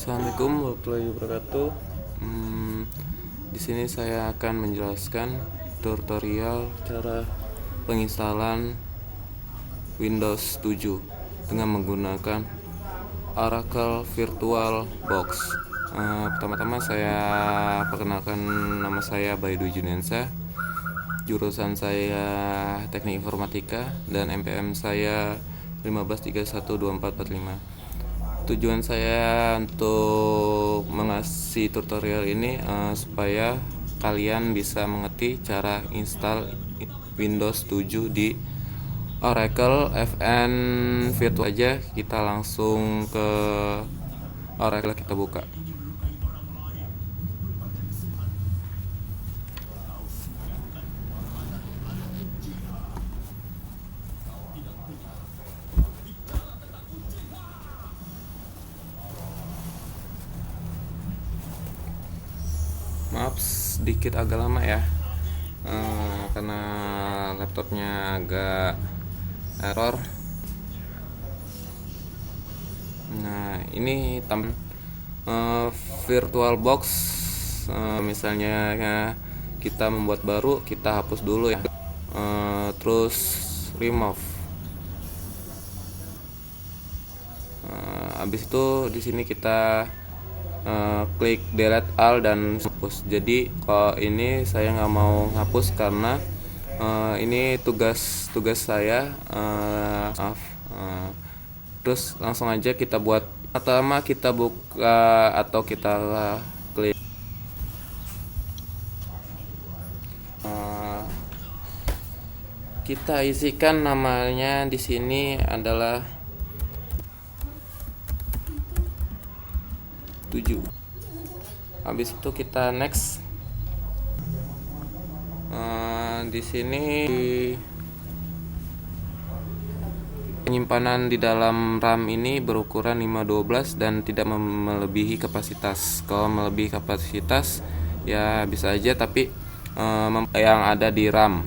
Assalamualaikum warahmatullahi wabarakatuh. Di sini saya akan menjelaskan tutorial cara penginstalan Windows 7 dengan menggunakan Oracle VirtualBox. Pertama-tama saya perkenalkan, nama saya Bayu Junensa, jurusan saya Teknik Informatika, dan NPM saya 15312445. Tujuan saya untuk mengasih tutorial ini supaya kalian bisa mengerti cara install Windows 7 di Oracle FN Virtual. Aja kita langsung ke Oracle, kita buka. Maaf sedikit agak lama ya, karena laptopnya agak error. Nah, ini VirtualBox. Misalnya kita membuat baru, kita hapus dulu ya. Terus remove. Habis itu di sini kita klik delete all dan hapus. Jadi kalau ini saya nggak mau hapus karena ini tugas saya. Terus langsung aja kita buat. Pertama kita buka atau kita klik, kita isikan namanya di sini adalah 7. Habis itu kita next. Di sini penyimpanan di dalam RAM ini berukuran 512 dan tidak melebihi kapasitas. Kalau melebihi kapasitas ya bisa aja, tapi yang ada di RAM.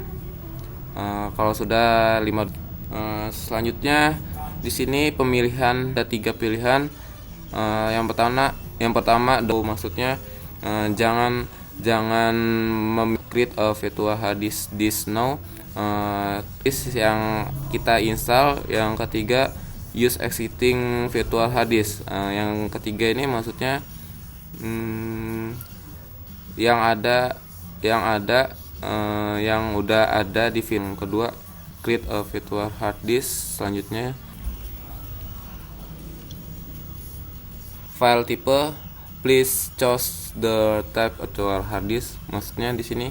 Kalau sudah 5, selanjutnya di sini pemilihan ada 3 pilihan. Yang pertama maksudnya jangan create a virtual hard disk now. Disk yang kita install. Yang ketiga, use existing virtual hard disk. Yang ketiga ini maksudnya yang udah ada di film. Kedua, create a virtual hard disk. Selanjutnya, file tipe, please choose the type virtual hard disk. Maksudnya di sini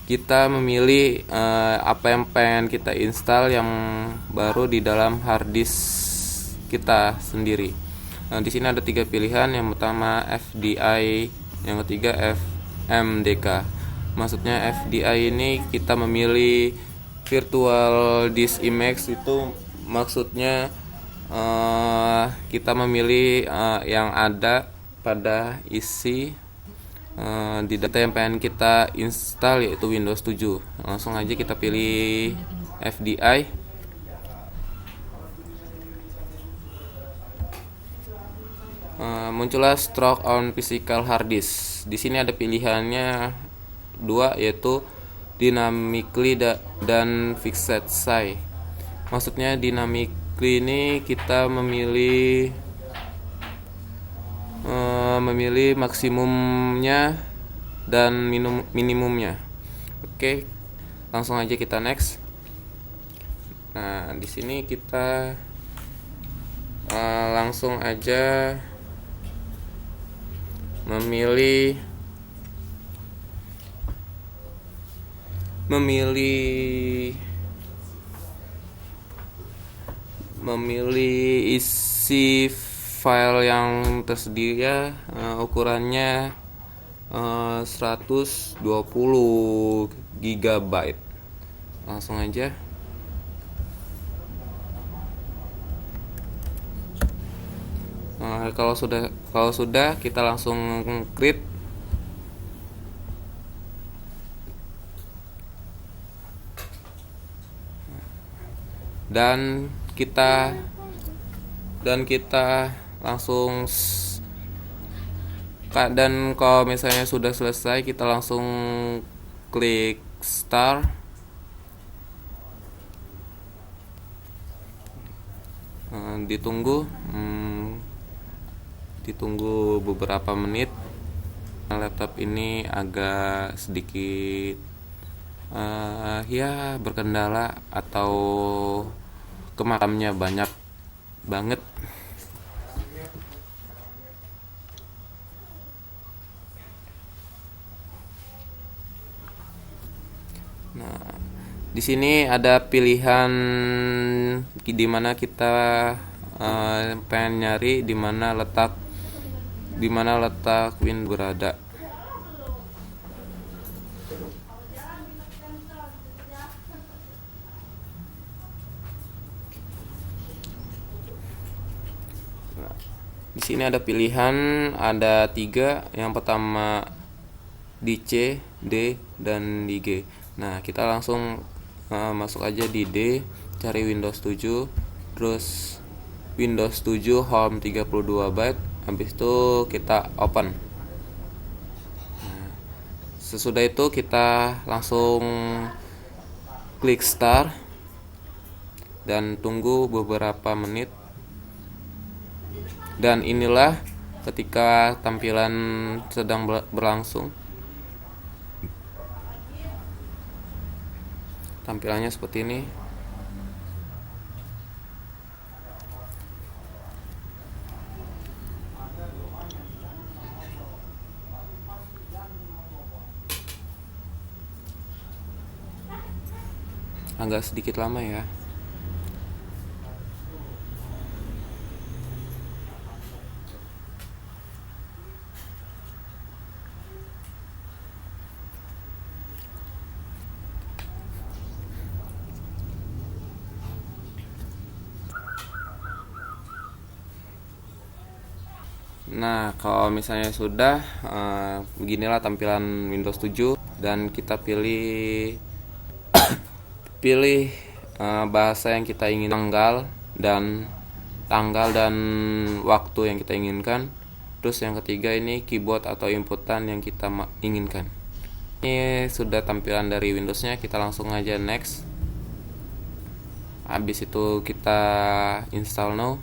kita memilih apa yang pengen kita install yang baru di dalam hard disk kita sendiri. Di sini ada 3 pilihan. Yang pertama FDI, yang ketiga FMDK. Maksudnya FDI ini kita memilih virtual disk image. Itu maksudnya kita memilih yang ada pada isi di data yang pengen kita install, yaitu Windows 7. Langsung aja kita pilih FDI. Muncullah stroke on physical hard disk. Di sini ada pilihannya 2, yaitu dynamically dan fixed size. Maksudnya dynamically ini kita memilih maksimumnya dan minimumnya. Oke, langsung aja kita next. Nah, di sini kita langsung aja memilih isi file yang tersedia. Ukurannya 120 GB. Langsung aja. Kalau sudah kita langsung create. Dan kita langsung Dan kalau misalnya sudah selesai, kita langsung klik start. Ditunggu ditunggu beberapa menit. Laptop ini agak sedikit ya berkendala atau kemakamnya banyak banget. Nah, di sini ada pilihan di mana kita pengen nyari di mana letak Win berada. Di sini ada pilihan, ada 3. Yang pertama di C, D, dan di G. Nah, kita langsung masuk aja di D, cari Windows 7, terus Windows 7 Home 32 byte. Habis itu kita open. Nah, sesudah itu kita langsung klik start dan tunggu beberapa menit. Dan inilah ketika tampilan sedang berlangsung. Tampilannya seperti ini. Agak sedikit lama ya. Nah, kalau misalnya sudah beginilah tampilan Windows 7 dan kita pilih bahasa yang kita ingin, tanggal dan waktu yang kita inginkan. Terus yang ketiga ini keyboard atau inputan yang kita inginkan. Ini sudah tampilan dari Windowsnya, kita langsung aja next. Habis itu kita install now.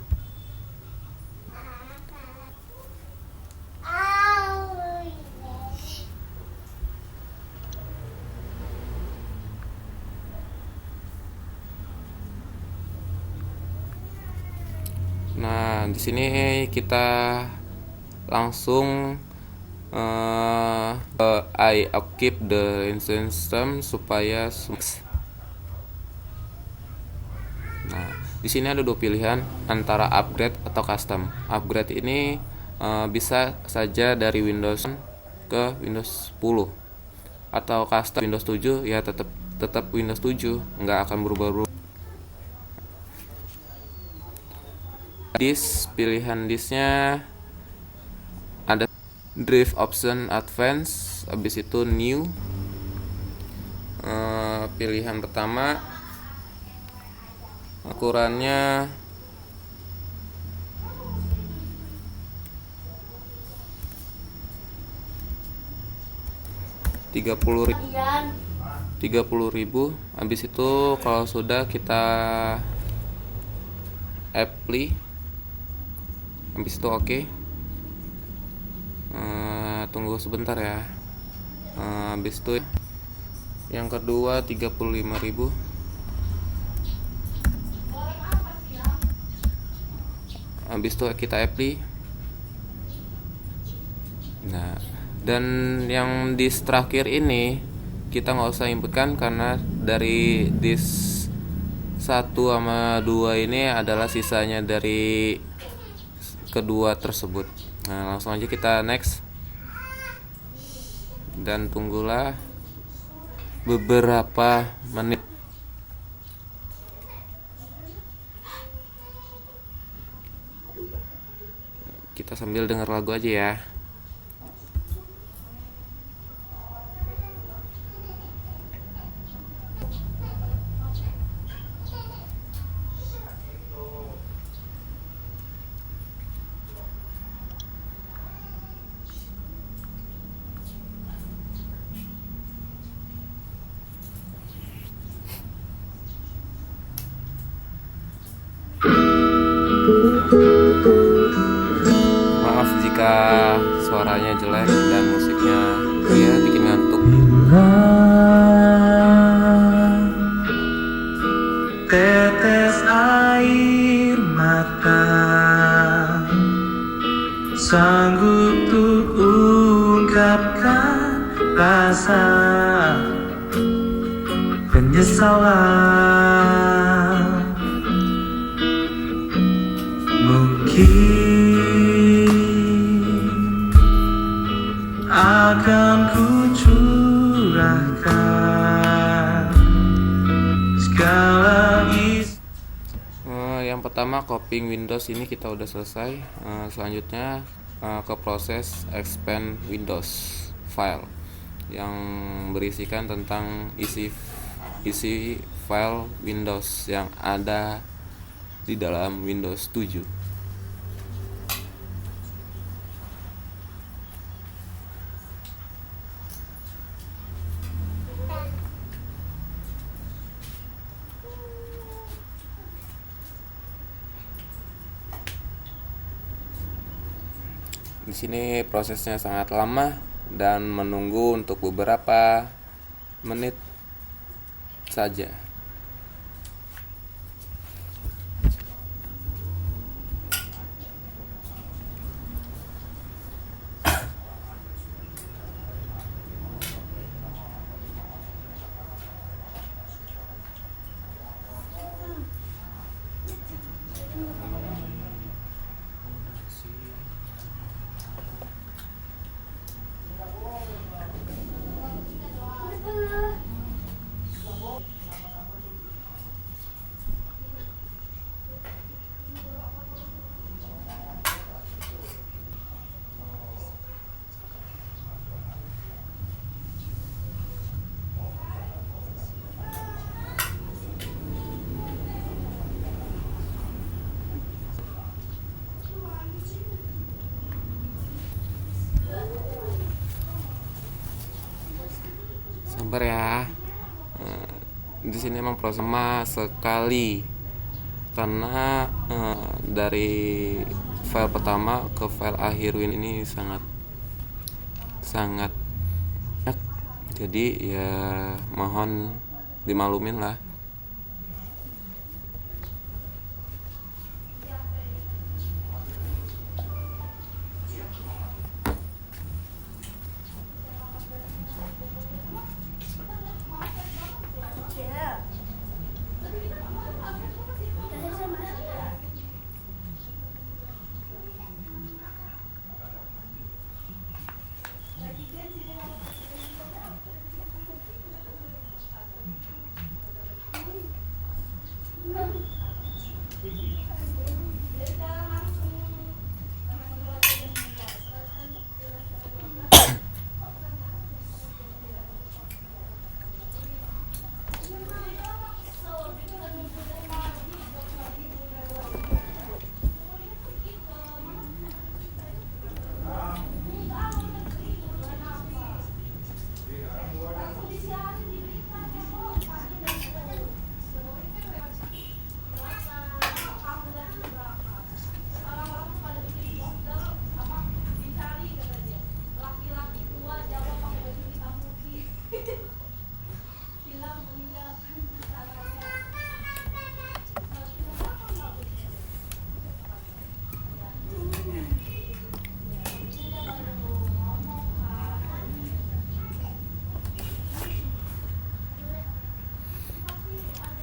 Nah, di sini kita langsung I upkeep the system supaya. Nah, di sini ada 2 pilihan antara upgrade atau custom. Upgrade ini bisa saja dari Windows ke Windows 10 atau custom Windows 7 ya tetap Windows 7, nggak akan berubah-ubah. Pilihan disknya ada drive option advance, habis itu new. Pilihan pertama ukurannya 30.000. Habis itu kalau sudah kita apply, habis itu oke. Tunggu sebentar ya. Habis itu yang kedua 35.000. Habis itu kita apply. Nah, dan yang disk terakhir ini kita nggak usah inputkan karena dari disk 1 sama 2 ini adalah sisanya dari kedua tersebut. Nah, langsung aja kita next dan tunggulah beberapa menit. Kita sambil dengar lagu aja ya. ketika suaranya jelek dan musiknya ya bikin ngantuk. Tetes air mata sanggup untuk ungkapkan rasa penyesalan. Mungkin akan ku curahkan segala isi. Yang pertama copying Windows ini kita udah selesai. Selanjutnya ke proses expand Windows file yang berisikan tentang isi file Windows yang ada di dalam Windows 7. Di sini prosesnya sangat lama dan menunggu untuk beberapa menit saja. Sabar ya. Di sini emang proses lama sekali karena dari file pertama ke file akhir ini sangat banyak. Jadi ya mohon dimaklumin lah.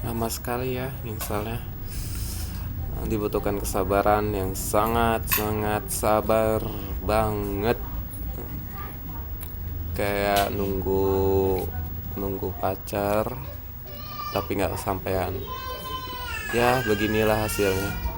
Lama sekali ya installnya. Dibutuhkan kesabaran yang sangat sabar banget. Kayak nunggu pacar tapi nggak kesampaian. Ya beginilah hasilnya.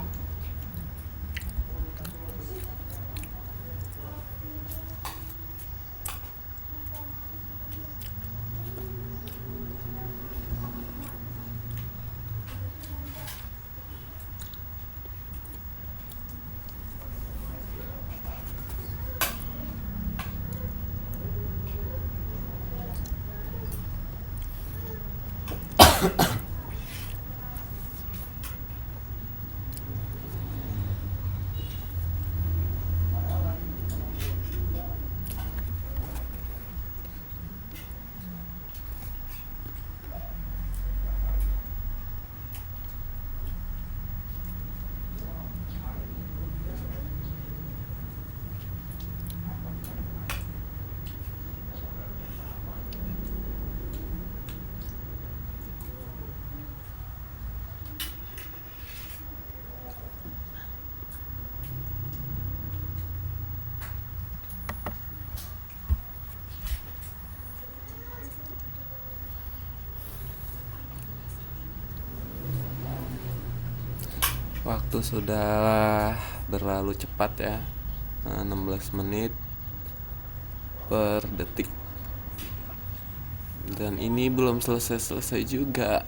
Waktu sudah berlalu cepat ya, 16 menit per detik. Dan ini belum selesai-selesai juga.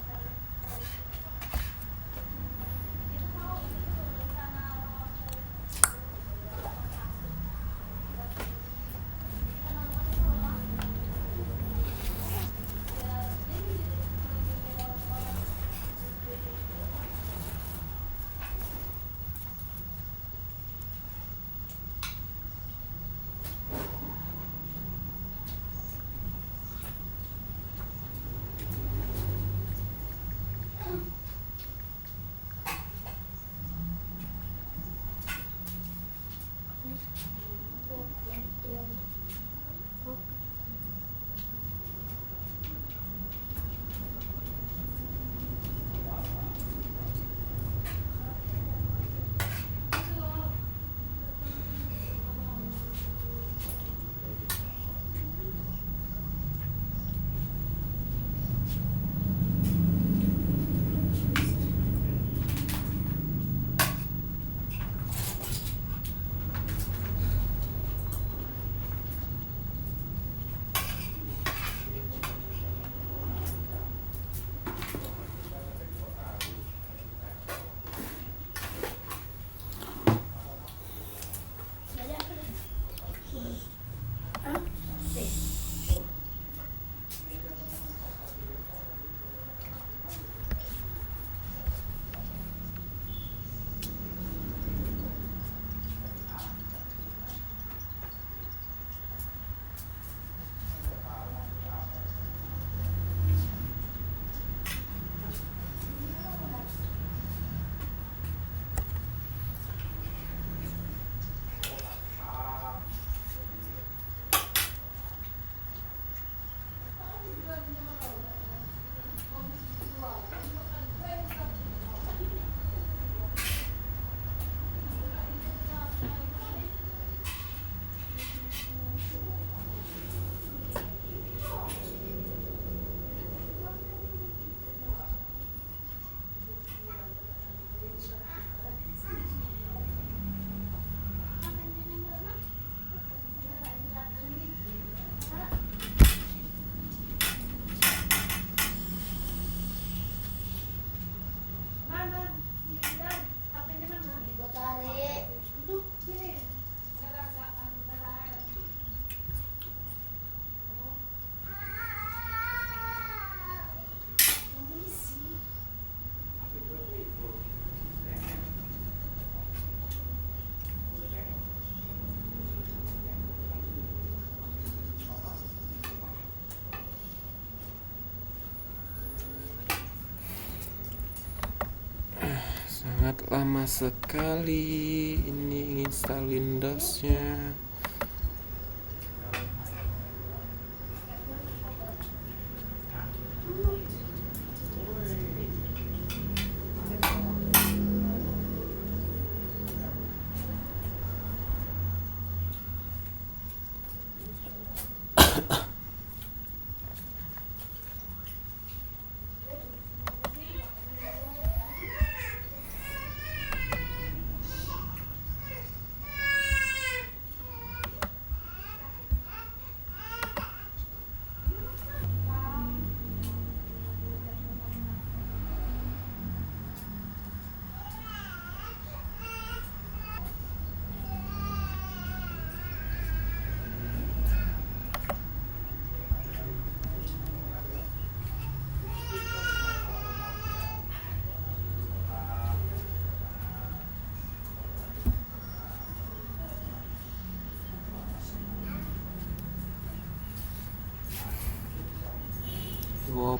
Sangat lama sekali ini install Windows-nya.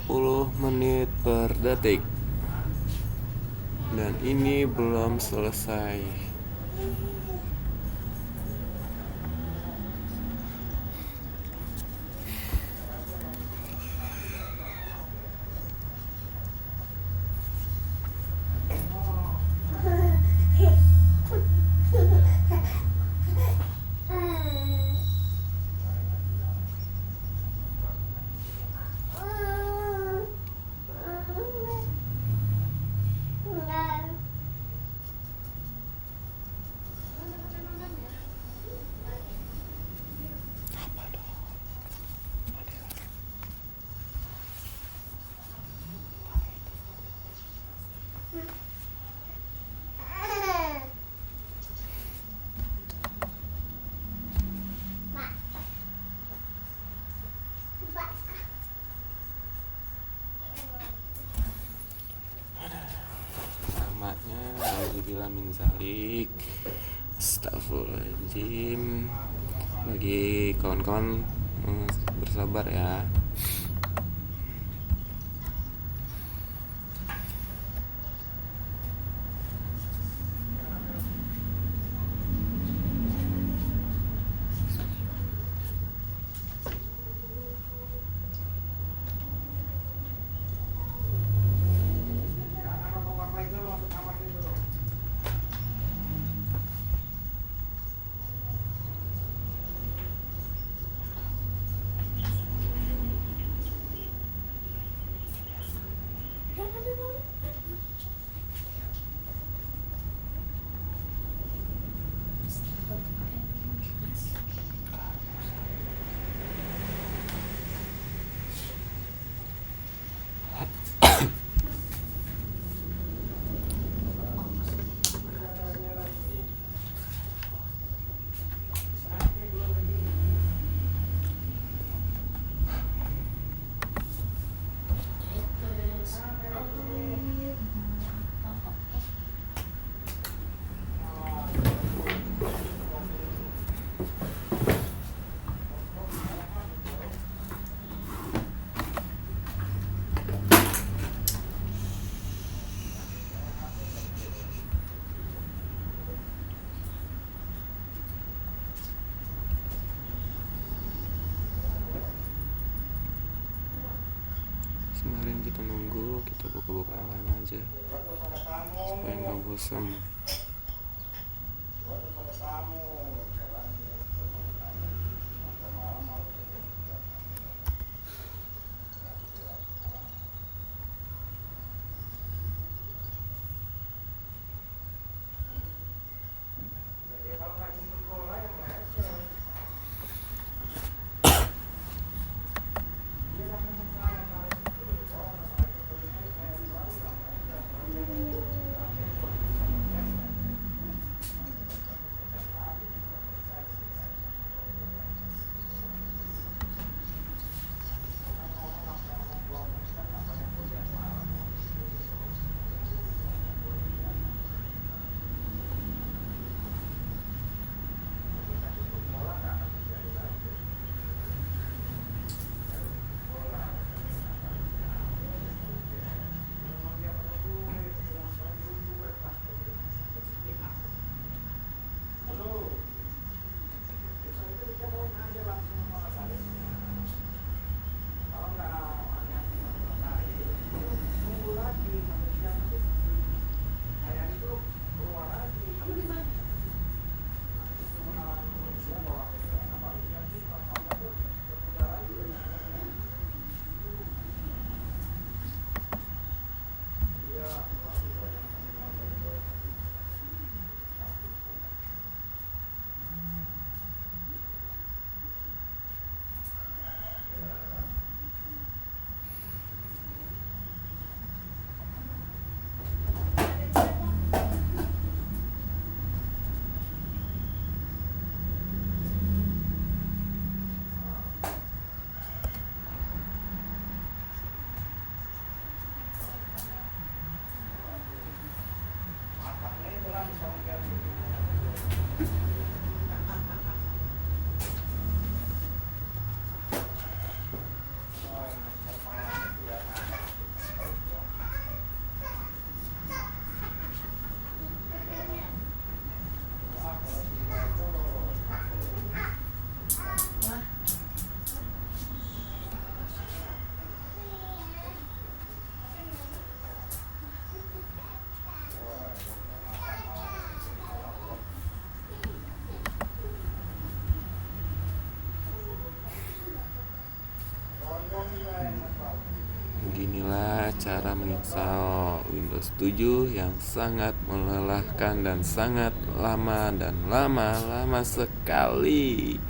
Puluh menit per detik. Dan ini belum selesai. min zalik. Astagfirullahaladzim. Bagi kawan-kawan bersabar ya. Kemarin kita nunggu, kita buka-buka yang lain aja supaya nggak bosan. Beginilah cara menginstal Windows 7 yang sangat melelahkan dan sangat lama dan lama sekali.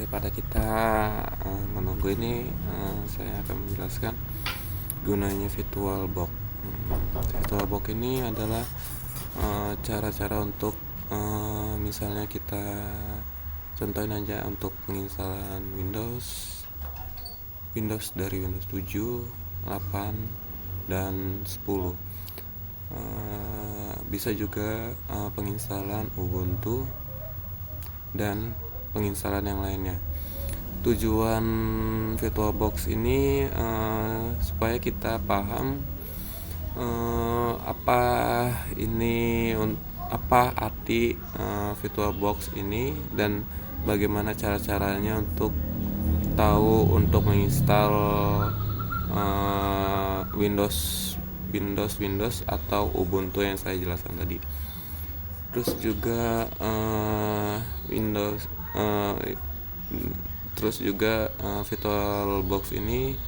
Daripada kita menunggu ini, saya akan menjelaskan gunanya VirtualBox. VirtualBox ini adalah cara-cara untuk misalnya kita contohin aja untuk penginstalan Windows dari Windows 7, 8, dan 10. Bisa juga penginstalan Ubuntu dan penginstalan yang lainnya. Tujuan VirtualBox ini supaya kita paham apa arti VirtualBox ini dan bagaimana cara-caranya untuk tahu untuk menginstal Windows atau Ubuntu yang saya jelaskan tadi. Terus juga VirtualBox ini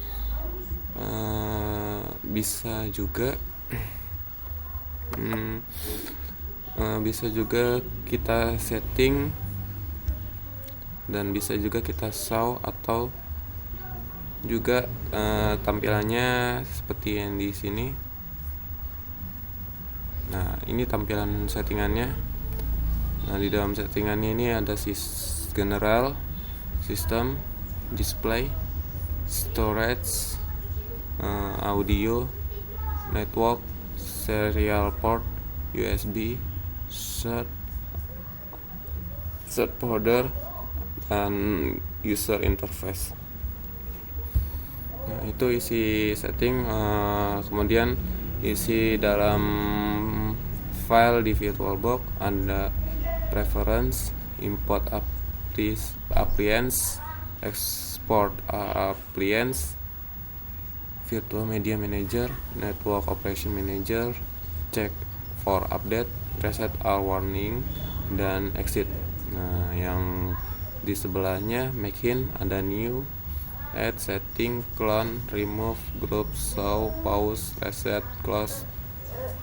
bisa juga kita setting dan bisa juga kita show atau juga tampilannya seperti yang di sini. Nah, ini tampilan settingannya. Nah, di dalam settingannya ini ada general, system, display, storage, audio, network, serial port, USB, search folder, dan user interface. Nah, itu isi setting. Kemudian isi dalam file di VirtualBox ada preference, import appliance, export appliance, virtual media manager, network operation manager, check for update, reset all warning, dan exit. Nah, yang di sebelahnya makin ada new, add, setting, clone, remove, group, show, pause, reset, close,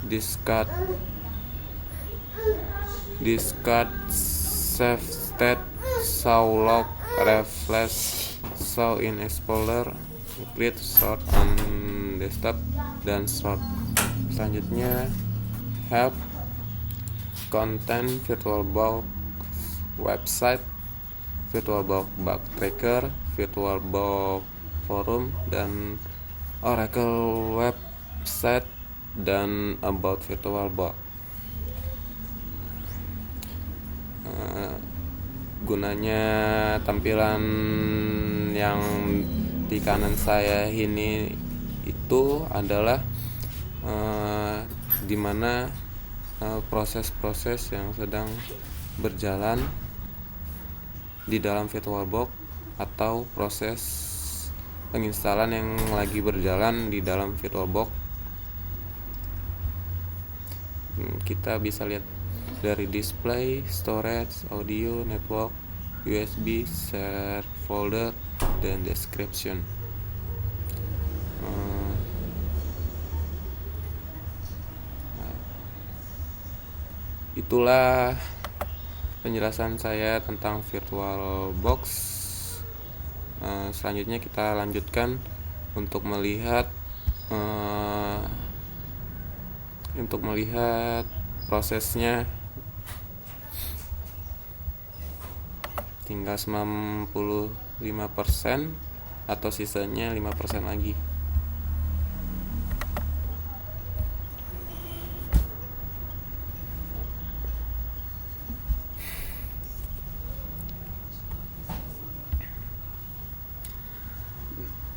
discard, save state, show log, refresh, show in Explorer, create, sort on desktop, dan sort. Selanjutnya help, content, VirtualBox website, VirtualBox bug tracker, VirtualBox forum, dan Oracle website, dan about VirtualBox. Gunanya tampilan yang di kanan saya ini itu adalah dimana proses-proses yang sedang berjalan di dalam VirtualBox atau proses penginstalan yang lagi berjalan di dalam VirtualBox. Kita bisa lihat dari display, storage, audio, network, USB, share folder, dan description. Itulah penjelasan saya tentang VirtualBox. Selanjutnya kita lanjutkan untuk melihat prosesnya. Tinggal 95% atau sisanya 5% lagi.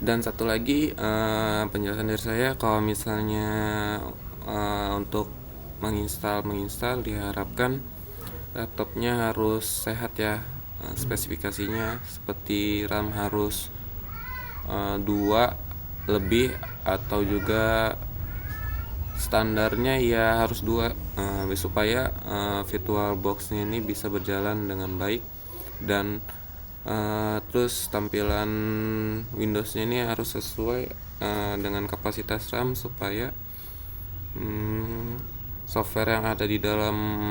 Dan satu lagi penjelasan dari saya, kalau misalnya untuk menginstal diharapkan laptopnya harus sehat ya. Spesifikasinya seperti RAM harus 2 lebih, atau juga standarnya ya harus 2, supaya VirtualBox ini bisa berjalan dengan baik. Dan terus tampilan Windows-nya ini harus sesuai dengan kapasitas RAM, supaya software yang ada di dalam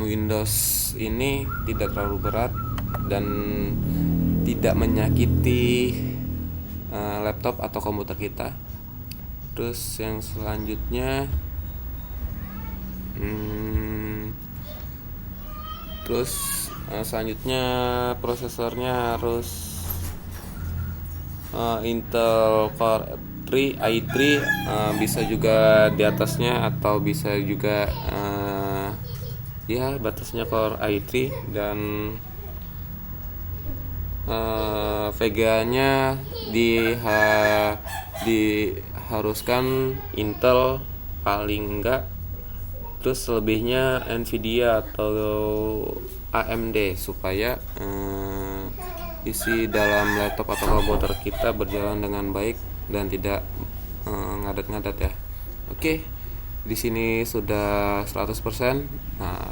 Windows ini tidak terlalu berat dan tidak menyakiti laptop atau komputer kita. Terus yang selanjutnya prosesornya harus Intel Core i3, bisa juga di atasnya atau bisa juga ya batasnya Core i3. Dan VGA-nya diharuskan Intel paling enggak, terus selebihnya Nvidia atau AMD, supaya isi dalam laptop atau komputer kita berjalan dengan baik dan tidak ngadat-ngadat ya. Oke, di sini sudah 100%. Nah,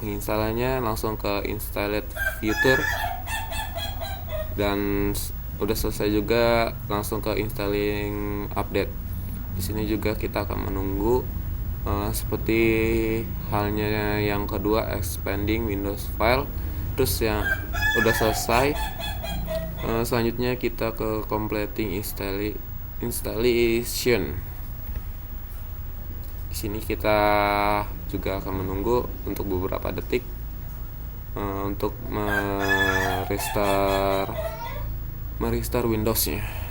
penginstalannya langsung ke Installed Future, dan udah selesai juga langsung ke Installing Update. Di sini juga kita akan menunggu seperti halnya yang kedua, expanding Windows file. Terus yang udah selesai, selanjutnya kita ke completing installation. Di sini kita juga akan menunggu untuk beberapa detik untuk merestart Windows-nya.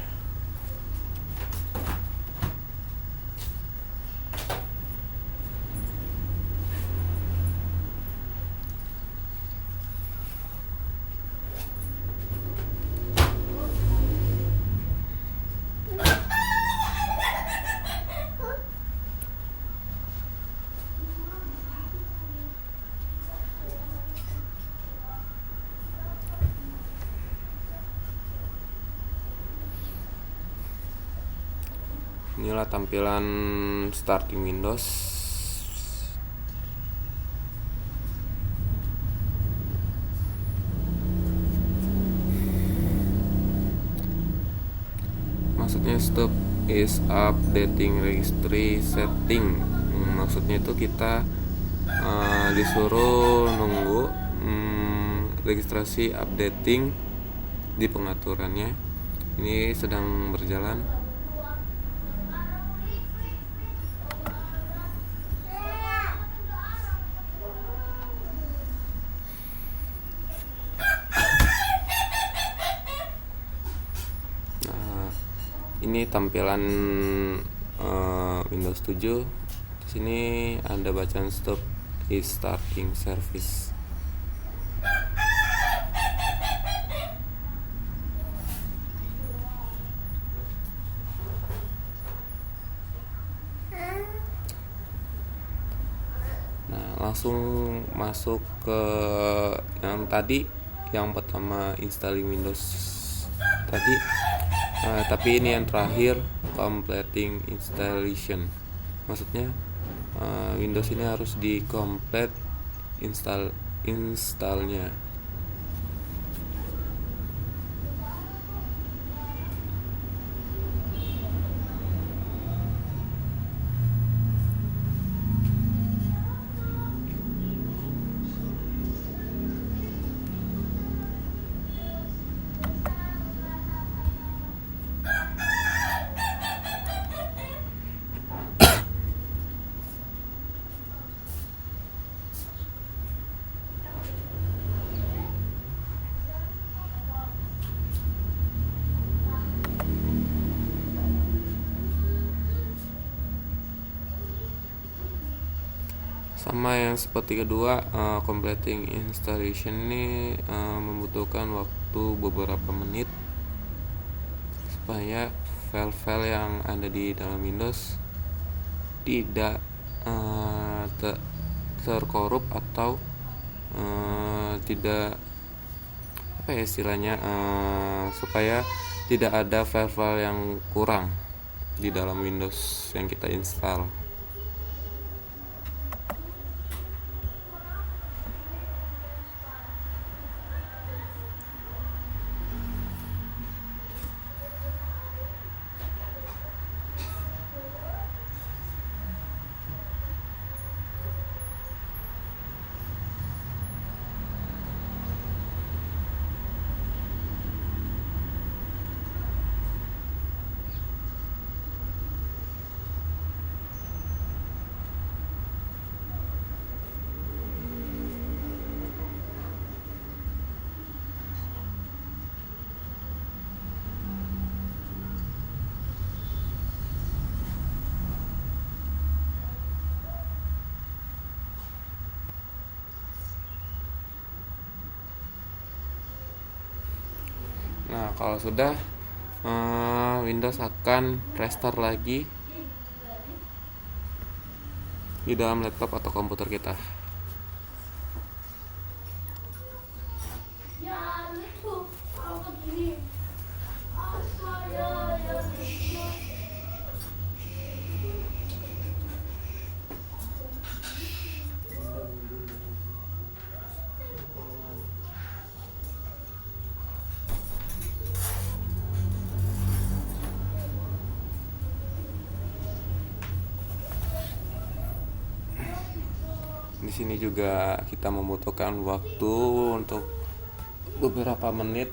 Inilah tampilan starting Windows. Maksudnya stop is updating registry setting. Maksudnya itu kita disuruh nunggu registrasi updating di pengaturannya. Ini sedang berjalan. Ini tampilan Windows 7. Di sini ada bacaan stop is starting service. Nah, langsung masuk ke yang tadi, yang pertama installing Windows tadi. Tapi ini yang terakhir, completing installation. Maksudnya Windows ini harus di complete installnya. Sama yang seperti kedua, completing installation ini membutuhkan waktu beberapa menit. supaya file-file yang ada di dalam Windows tidak terkorup atau tidak apa ya istilahnya, supaya tidak ada file-file yang kurang di dalam Windows yang kita install. Nah, kalau sudah, Windows akan restart lagi di dalam laptop atau komputer kita. Di sini juga kita membutuhkan waktu untuk beberapa menit.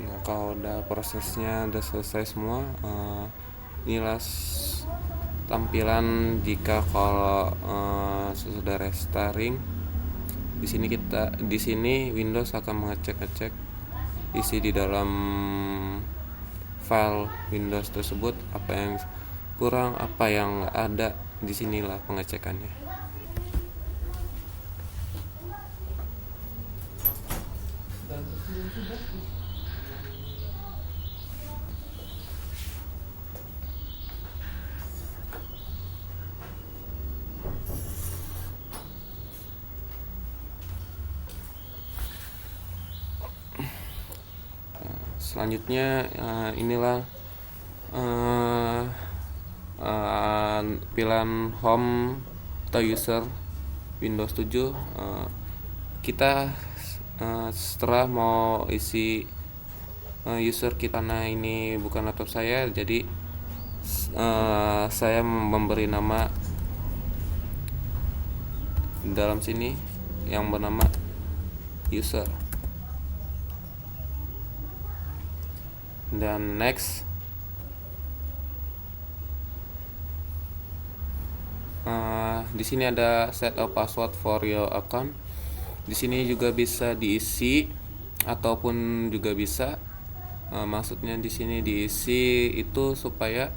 Nah, kalau udah prosesnya udah selesai semua, inilah tampilan jika kalau sudah restoring. Di sini Windows akan mengecek isi di dalam file Windows tersebut, apa yang kurang, apa yang ada. Disinilah pengecekannya. Selanjutnya, inilah pilihan home atau user Windows 7. Kita setelah mau isi user kita, nah ini bukan laptop saya, jadi saya memberi nama dalam sini yang bernama user, dan next. Di sini ada set a password for your account. Di sini juga bisa diisi ataupun juga bisa, maksudnya di sini diisi itu supaya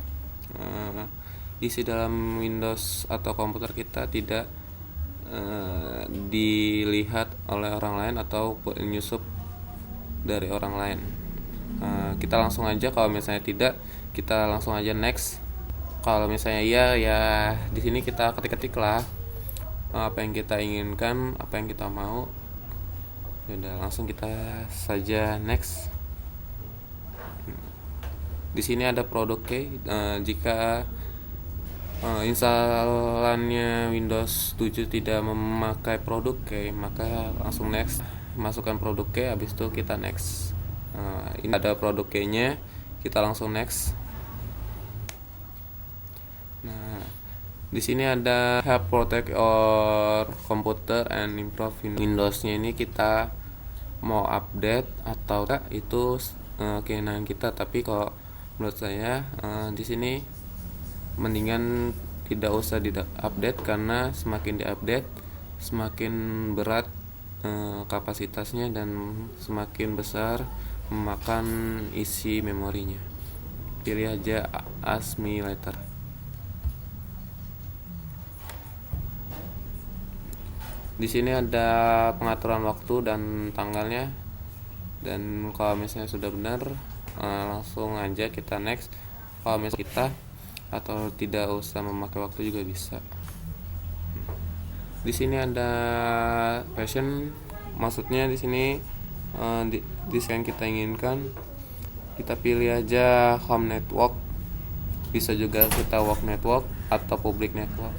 isi dalam Windows atau komputer kita tidak dilihat oleh orang lain atau penyusup dari orang lain. Kita langsung aja, kalau misalnya tidak, kita langsung aja next. Kalau misalnya iya, ya di sini kita ketik-ketik lah apa yang kita inginkan, apa yang kita mau. Udah langsung kita saja next. Di sini ada produk key. Jika instalannya Windows 7 tidak memakai produk key, maka langsung next, masukkan produk key, habis itu kita next. Ini ada produk key-nya, kita langsung next. Nah, di sini ada help protect your computer and improve Windows-nya. Ini kita mau update atau enggak, itu keinginan kita, tapi kalau menurut saya di sini mendingan tidak usah di-update, karena semakin di-update semakin berat kapasitasnya dan semakin besar memakan isi memorinya. Pilih aja Ask Me Later. Di sini ada pengaturan waktu dan tanggalnya, dan kalau misalnya sudah benar langsung aja kita next. Kalau misalnya kita atau tidak usah memakai waktu juga bisa. Di sini ada fashion, maksudnya di sini desain kita inginkan, kita pilih aja home network, bisa juga kita work network atau public network.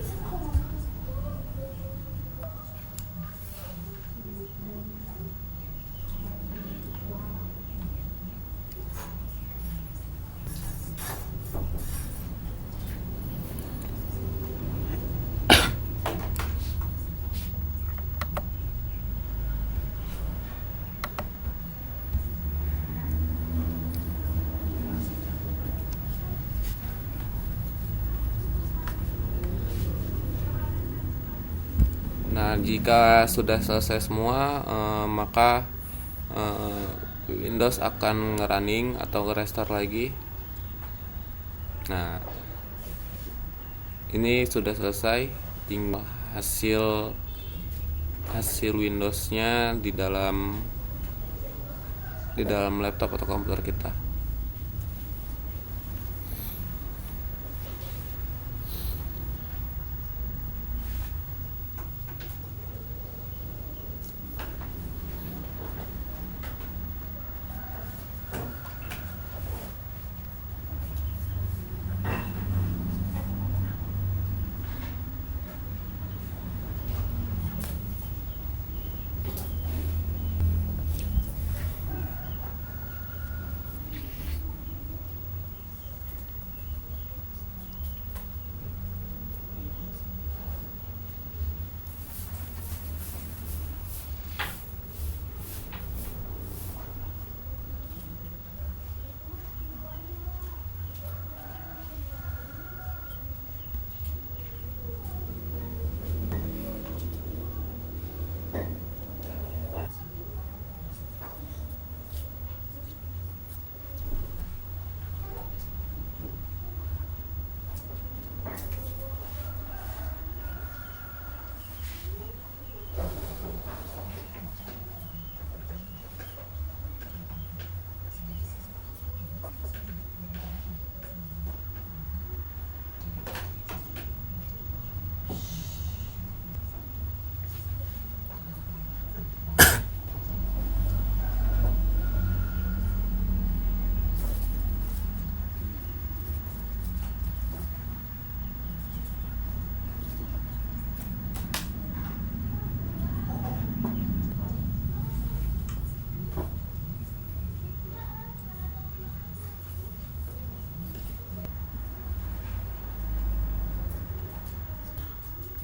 Nah, jika sudah selesai semua, maka Windows akan nge-running atau nge-restart lagi. Nah, ini sudah selesai, tinggal hasil Windows-nya di dalam laptop atau komputer kita.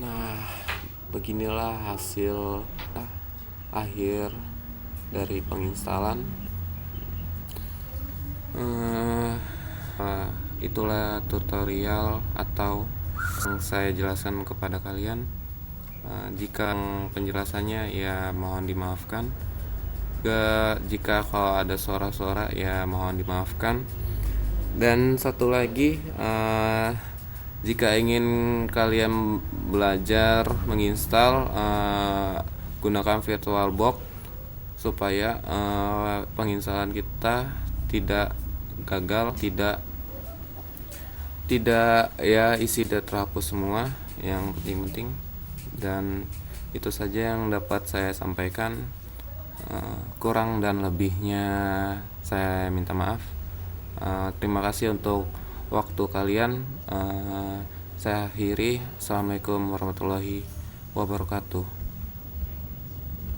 Nah, beginilah hasil akhir dari penginstalan. Itulah tutorial atau yang saya jelaskan kepada kalian. Jika penjelasannya ya mohon dimaafkan. Jika kalau ada suara-suara ya mohon dimaafkan. Dan satu lagi, jika ingin kalian belajar menginstal, gunakan VirtualBox supaya penginstalan kita tidak gagal, tidak ya isi data terhapus semua, yang penting-penting. Dan itu saja yang dapat saya sampaikan. Kurang dan lebihnya saya minta maaf. Terima kasih untuk waktu kalian. Saya akhiri. Assalamualaikum warahmatullahi wabarakatuh.